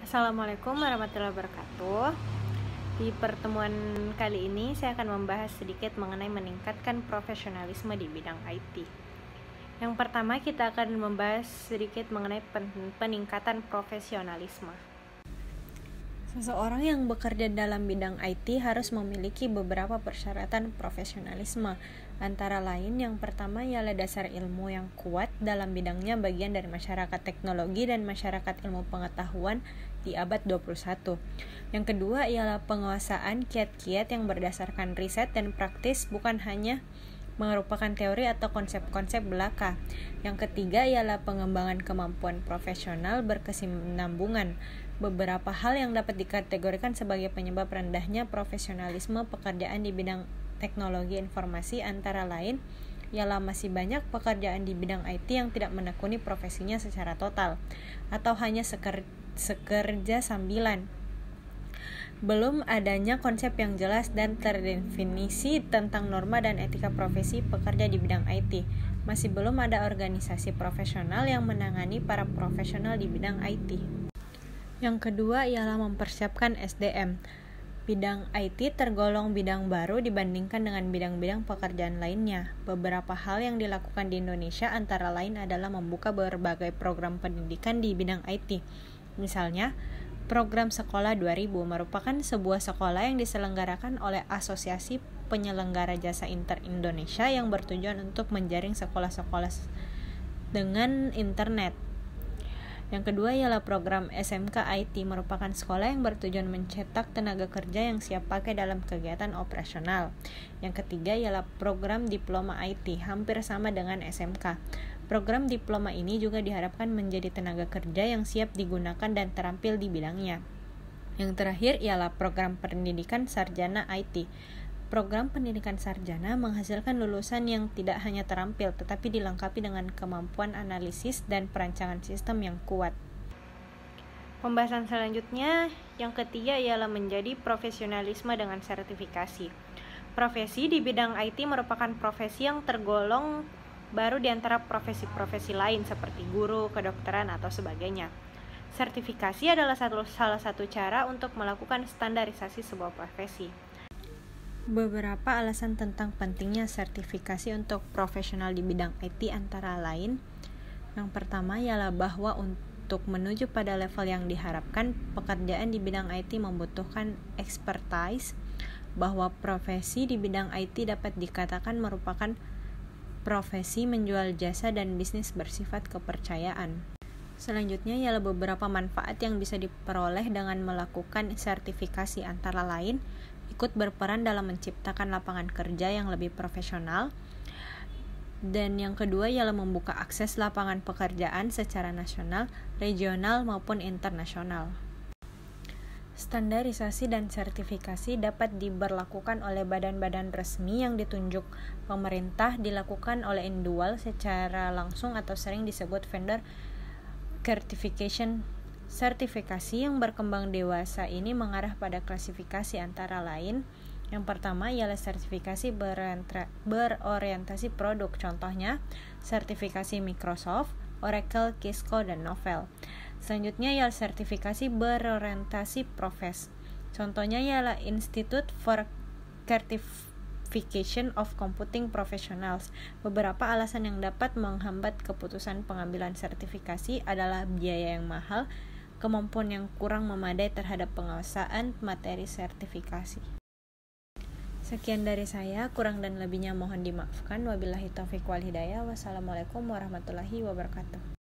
Assalamualaikum warahmatullahi wabarakatuh. Di pertemuan kali ini saya akan membahas sedikit mengenai meningkatkan profesionalisme di bidang IT. Yang pertama kita akan membahas sedikit mengenai peningkatan profesionalisme. Seseorang yang bekerja dalam bidang IT harus memiliki beberapa persyaratan profesionalisme. Antara lain, yang pertama ialah dasar ilmu yang kuat dalam bidangnya, bagian dari masyarakat teknologi dan masyarakat ilmu pengetahuan di abad 21. Yang kedua ialah penguasaan kiat-kiat yang berdasarkan riset dan praktis, bukan hanya merupakan teori atau konsep-konsep belaka. Yang ketiga ialah pengembangan kemampuan profesional berkesinambungan. Beberapa hal yang dapat dikategorikan sebagai penyebab rendahnya profesionalisme pekerjaan di bidang teknologi informasi antara lain ialah masih banyak pekerjaan di bidang IT yang tidak menekuni profesinya secara total atau hanya sekerja sambilan. Belum adanya konsep yang jelas dan terdefinisi tentang norma dan etika profesi pekerja di bidang IT. Masih belum ada organisasi profesional yang menangani para profesional di bidang IT. Yang kedua ialah mempersiapkan SDM. Bidang IT tergolong bidang baru dibandingkan dengan bidang-bidang pekerjaan lainnya. Beberapa hal yang dilakukan di Indonesia antara lain adalah membuka berbagai program pendidikan di bidang IT. Misalnya, Program Sekolah 2000 merupakan sebuah sekolah yang diselenggarakan oleh Asosiasi Penyelenggara Jasa Inter-Indonesia yang bertujuan untuk menjaring sekolah-sekolah dengan internet. Yang kedua ialah program SMK IT, merupakan sekolah yang bertujuan mencetak tenaga kerja yang siap pakai dalam kegiatan operasional. Yang ketiga ialah program Diploma IT, hampir sama dengan SMK. Program diploma ini juga diharapkan menjadi tenaga kerja yang siap digunakan dan terampil di bidangnya. Yang terakhir ialah program pendidikan sarjana IT. Program pendidikan sarjana menghasilkan lulusan yang tidak hanya terampil, tetapi dilengkapi dengan kemampuan analisis dan perancangan sistem yang kuat. Pembahasan selanjutnya, yang ketiga ialah menjadi profesionalisme dengan sertifikasi. Profesi di bidang IT merupakan profesi yang tergolong baru di antara profesi-profesi lain seperti guru, kedokteran, atau sebagainya. Sertifikasi adalah salah satu cara untuk melakukan standarisasi sebuah profesi. Beberapa alasan tentang pentingnya sertifikasi untuk profesional di bidang IT antara lain, yang pertama ialah bahwa untuk menuju pada level yang diharapkan, pekerjaan di bidang IT membutuhkan expertise, bahwa profesi di bidang IT dapat dikatakan merupakan profesi menjual jasa dan bisnis bersifat kepercayaan. Selanjutnya ialah beberapa manfaat yang bisa diperoleh dengan melakukan sertifikasi, antara lain ikut berperan dalam menciptakan lapangan kerja yang lebih profesional. Dan yang kedua ialah membuka akses lapangan pekerjaan secara nasional, regional maupun internasional. Standarisasi dan sertifikasi dapat diberlakukan oleh badan-badan resmi yang ditunjuk pemerintah, dilakukan oleh individual secara langsung atau sering disebut vendor certification. Sertifikasi yang berkembang dewasa ini mengarah pada klasifikasi antara lain. Yang pertama ialah sertifikasi berorientasi produk. Contohnya, sertifikasi Microsoft, Oracle, Cisco, dan Novell. Selanjutnya ialah sertifikasi berorientasi profes. Contohnya ialah Institute for Certification of Computing Professionals. Beberapa alasan yang dapat menghambat keputusan pengambilan sertifikasi adalah biaya yang mahal, kemampuan yang kurang memadai terhadap penguasaan materi sertifikasi. Sekian dari saya, kurang dan lebihnya mohon dimaafkan. Wabillahi taufiq wal hidayah. Wassalamualaikum warahmatullahi wabarakatuh.